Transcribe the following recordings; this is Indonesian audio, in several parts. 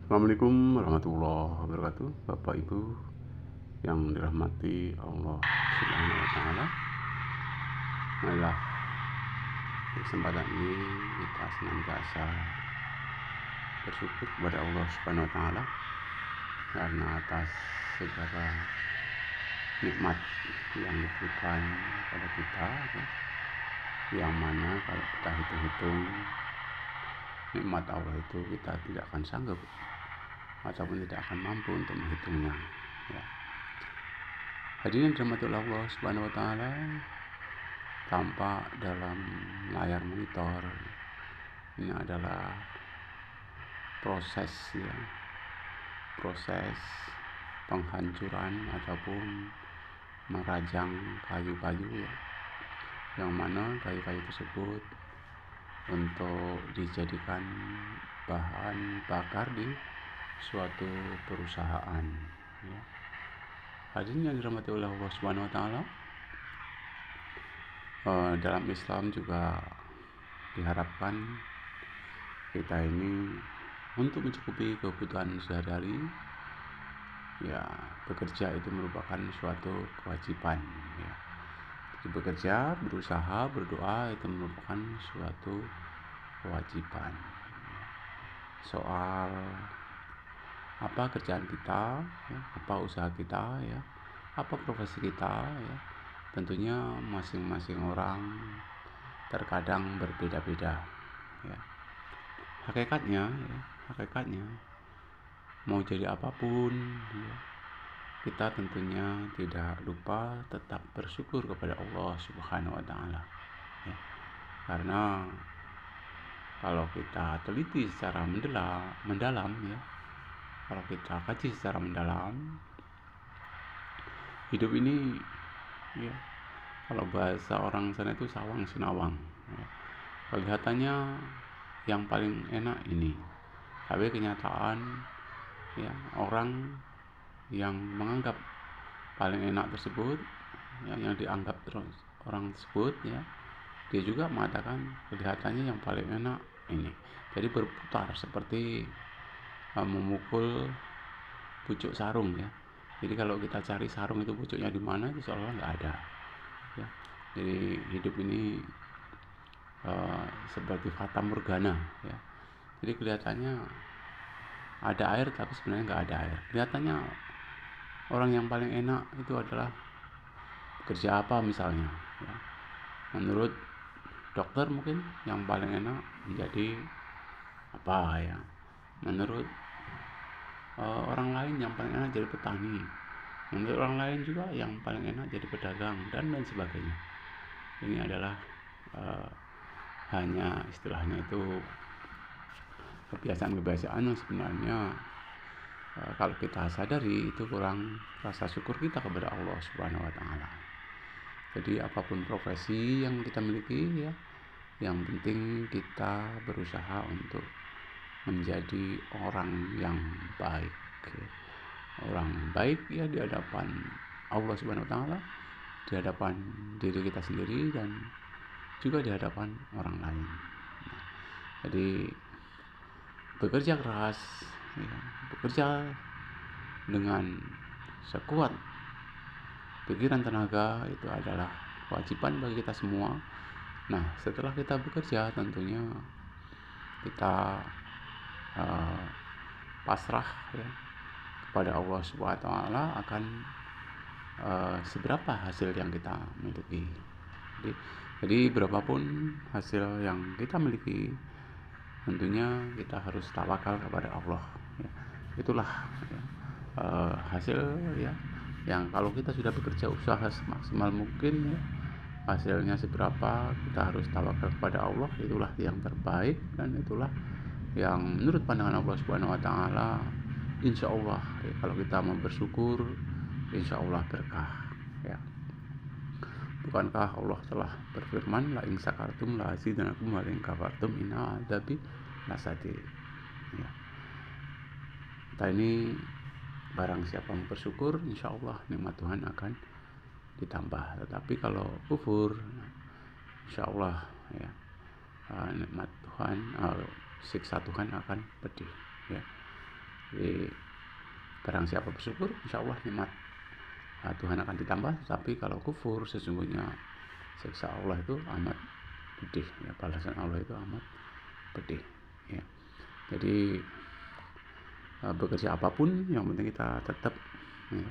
Assalamualaikum warahmatullahi wabarakatuh, Bapak Ibu yang dirahmati Allah Subhanahu wa Ta'ala. Marilah di kesempatan ini kita senantiasa bersyukur kepada Allah Subhanahu wa Ta'ala karena atas segala nikmat yang diberikan pada kita, yang mana kalau kita hitung-hitung nikmat Allah itu kita tidak akan sanggup ataupun tidak akan mampu untuk menghitungnya, ya. Hadirin dirahmati Allah Subhanahu wa Ta'ala, tampak dalam layar monitor ini adalah proses penghancuran ataupun merajang kayu-kayu, yang mana kayu-kayu tersebut untuk dijadikan bahan bakar di suatu perusahaan, ya. Hadirin yang dirahmati oleh Allah Subhanahu wa Ta'ala, dalam Islam juga diharapkan kita ini untuk mencukupi kebutuhan sehari-hari, ya, bekerja itu merupakan suatu kewajiban, ya. Jadi bekerja, berusaha, berdoa itu merupakan suatu kewajiban. Soal apa kerjaan kita, ya, apa usaha kita, ya, apa profesi kita, ya, tentunya masing-masing orang terkadang berbeda-beda, ya. Hakikatnya mau jadi apapun, ya, kita tentunya tidak lupa tetap bersyukur kepada Allah Subhanahu wa Ta'ala, ya. Karena kalau kita teliti secara mendalam, ya, kalau kita kaji secara mendalam, hidup ini, ya, kalau bahasa orang sana itu sawang sinawang, ya. Kelihatannya yang paling enak ini, tapi kenyataan, ya, orang yang menganggap paling enak tersebut, ya, yang dianggap terus orang tersebut, ya, dia juga mengatakan kelihatannya yang paling enak ini. Jadi berputar seperti memukul pucuk sarung, ya. Jadi kalau kita cari sarung itu pucuknya di mana, itu seolah nggak ada, ya. Jadi hidup ini seperti fata morgana, ya. Jadi kelihatannya ada air tapi sebenarnya nggak ada air. Kelihatannya orang yang paling enak itu adalah kerja apa misalnya, ya. Menurut dokter mungkin yang paling enak menjadi apa, ya. Menurut orang lain yang paling enak jadi petani. Menurut orang lain juga yang paling enak jadi pedagang dan lain sebagainya. Ini adalah hanya istilahnya itu kebiasaan-kebiasaan yang sebenarnya kalau kita sadari itu kurang rasa syukur kita kepada Allah Subhanahu wa Ta'ala. Jadi apapun profesi yang kita miliki, ya, yang penting kita berusaha untuk menjadi orang yang baik, ya. Orang baik, ya, di hadapan Allah Subhanahu wa Ta'ala, di hadapan diri kita sendiri, dan juga di hadapan orang lain. Jadi bekerja keras, ya, bekerja dengan sekuat pikiran tenaga itu adalah kewajiban bagi kita semua. Nah, setelah kita bekerja tentunya kita pasrah, ya, kepada Allah Subhanahu wa Ta'ala akan seberapa hasil yang kita miliki. Jadi berapapun hasil yang kita miliki, tentunya kita harus tawakal kepada Allah, ya. Itulah, ya, hasil, ya, yang kalau kita sudah bekerja usaha semaksimal mungkin, ya, hasilnya seberapa kita harus tawakal kepada Allah. Itulah yang terbaik dan itulah yang menurut pandangan Allah Subhanahu wa Ta'ala, insya Allah, ya, kalau kita mau bersyukur, insya Allah berkah, ya. Bukankah Allah telah berfirman, la in syakartum la azidanakum wa la in kafartum inna adzabi lasadid, ya. Kita ini barang siapa yang bersyukur, insya Allah nikmat Tuhan akan ditambah. Tetapi kalau kufur, insya Allah, ya, nikmat Tuhan, siksa Tuhan akan pedih, ya. Jadi barang siapa bersyukur, insya Allah nikmat Tuhan akan ditambah. Tapi kalau kufur, sesungguhnya siksa Allah itu amat pedih ya, balasan Allah itu amat pedih ya. Jadi bekerja apapun yang penting kita tetap ya,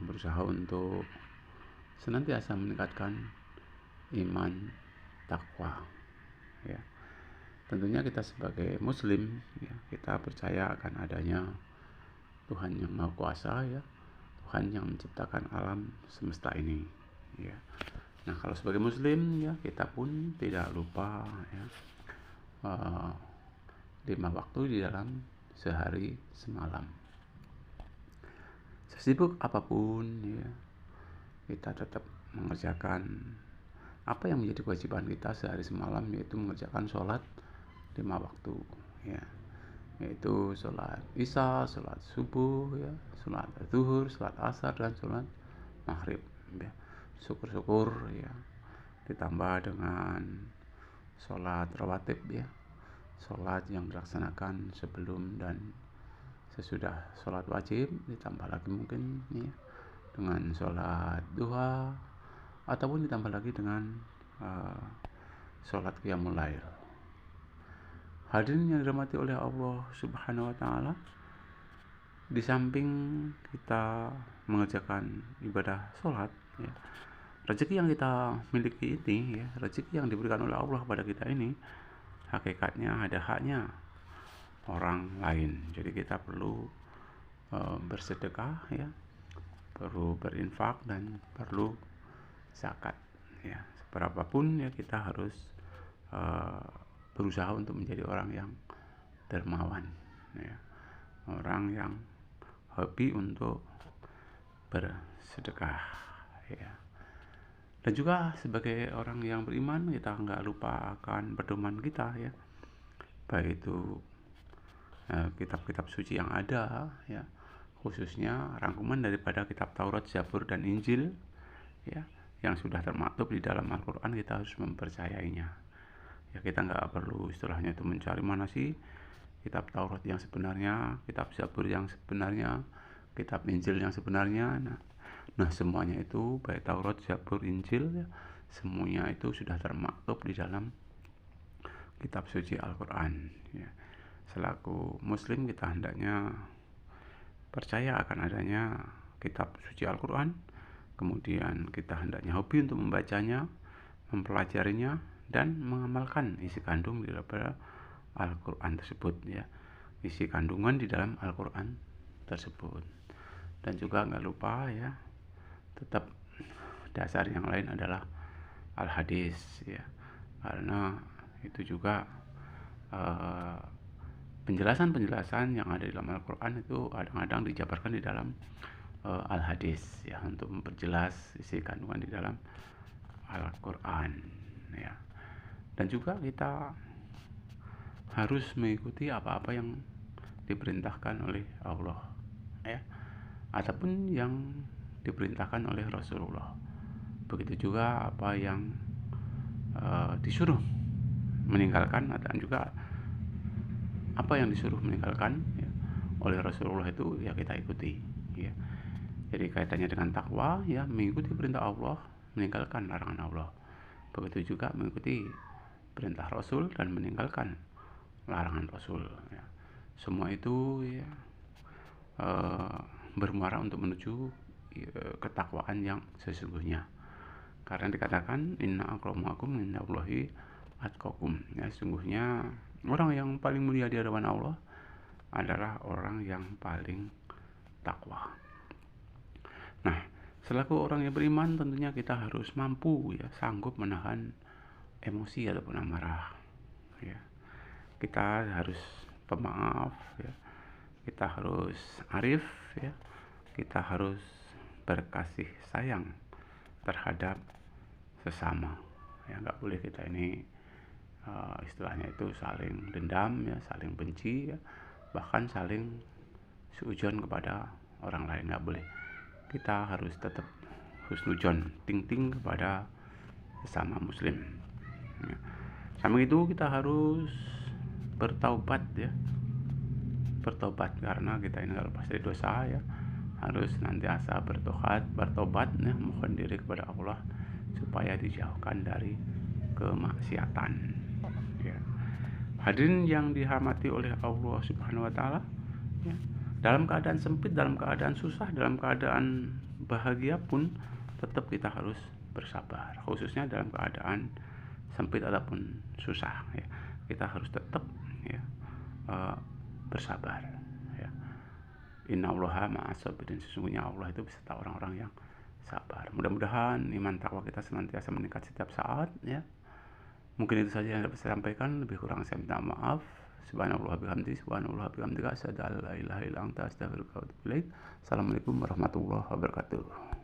berusaha untuk senantiasa meningkatkan iman, takwa ya. Tentunya kita sebagai muslim ya, kita percaya akan adanya Tuhan yang Maha Kuasa ya, Tuhan yang menciptakan alam semesta ini ya. Nah, kalau sebagai muslim ya, kita pun tidak lupa ya, 5 waktu di dalam sehari semalam. Sesibuk apapun ya, kita tetap mengerjakan apa yang menjadi kewajiban kita sehari semalam, yaitu mengerjakan sholat 5 waktu ya, yaitu sholat isya, sholat subuh ya, sholat zuhur, sholat asar, dan sholat maghrib ya. Syukur-syukur ya, ditambah dengan sholat rawatib ya, sholat yang dilaksanakan sebelum dan sesudah sholat wajib, ditambah lagi mungkin ya dengan sholat duha, ataupun ditambah lagi dengan sholat qiyamul lail. Hadirin yang dirahmati oleh Allah Subhanahu wa taala, di samping kita mengerjakan ibadah sholat ya, rezeki yang kita miliki ini ya, rezeki yang diberikan oleh Allah kepada kita ini, hakikatnya ada haknya orang lain. Jadi kita perlu bersedekah ya, perlu berinfak, dan perlu zakat ya. Seberapapun ya, kita harus berusaha untuk menjadi orang yang dermawan ya, orang yang hobi untuk bersedekah ya. Dan juga sebagai orang yang beriman, kita nggak lupa akan pedoman kita ya, baik itu kitab-kitab suci yang ada ya, khususnya rangkuman daripada kitab Taurat, Zabur, dan Injil ya, yang sudah termaktub di dalam Al-Quran. Kita harus mempercayainya ya. Kita nggak perlu istilahnya itu mencari mana sih kitab Taurat yang sebenarnya, kitab Zabur yang sebenarnya, kitab Injil yang sebenarnya. Nah semuanya itu, baik Taurat, Zabur, Injil ya, semuanya itu sudah termaktub di dalam kitab suci Al-Quran ya. Selaku muslim, kita hendaknya percaya akan adanya kitab suci Al-Quran, kemudian kita hendaknya hobi untuk membacanya, mempelajarinya, dan mengamalkan isi kandung di dalam Al-Quran tersebut ya, isi kandungan di dalam Al-Quran tersebut. Dan juga nggak lupa ya, tetap dasar yang lain adalah Al-Hadis ya, karena itu juga penjelasan-penjelasan yang ada di dalam Al-Quran itu kadang-kadang dijabarkan di dalam Al-Hadis ya, untuk memperjelas isi kandungan di dalam Al-Quran ya. Dan juga kita harus mengikuti apa-apa yang diperintahkan oleh Allah ya, ataupun yang diperintahkan oleh Rasulullah. Begitu juga apa yang disuruh meninggalkan, dan juga apa yang disuruh meninggalkan ya, oleh Rasulullah itu ya kita ikuti ya. Jadi kaitannya dengan takwa ya, mengikuti perintah Allah, meninggalkan larangan Allah. Begitu juga mengikuti perintah Rasul dan meninggalkan larangan Rasul ya. Semua itu ya bermuara untuk menuju ketakwaan yang sesungguhnya. Karena dikatakan inna akramakum indallahi atqakum ya, sesungguhnya orang yang paling mulia di hadapan Allah adalah orang yang paling takwa. Nah, selaku orang yang beriman, tentunya kita harus mampu ya, sanggup menahan emosi ataupun amarah ya. Kita harus pemaaf ya, kita harus arif ya, kita harus berkasih sayang terhadap sesama ya. Nggak boleh kita ini istilahnya itu saling dendam ya, saling benci ya, bahkan saling suudzon kepada orang lain. Nggak boleh. Kita harus tetap husnudzon, ting-ting kepada sesama muslim ya. Sama itu kita harus bertaubat ya, bertobat, karena kita ini lepas dari dosa ya, harus nantiasa bertobat ya, mohon diri kepada Allah supaya dijauhkan dari kemaksiatan ya. Hadirin yang dirahmati oleh Allah Subhanahu wa taala ya, dalam keadaan sempit, dalam keadaan susah, dalam keadaan bahagia pun tetap kita harus bersabar, khususnya dalam keadaan sempit ataupun susah ya, kita harus tetap ya bersabar ya. Innallaha ma'as-sabirin, sesungguhnya Allah itu beserta orang-orang yang sabar. Mudah-mudahan iman takwa kita senantiasa meningkat setiap saat ya. Mungkin itu saja yang dapat saya sampaikan, lebih kurang saya minta maaf. Subhanallah bihamdi, subhanallah bihamdika, asyhadu an la ilaha illa anta, astaghfiruka wa atubu ilaik. Assalamualaikum warahmatullahi wabarakatuh.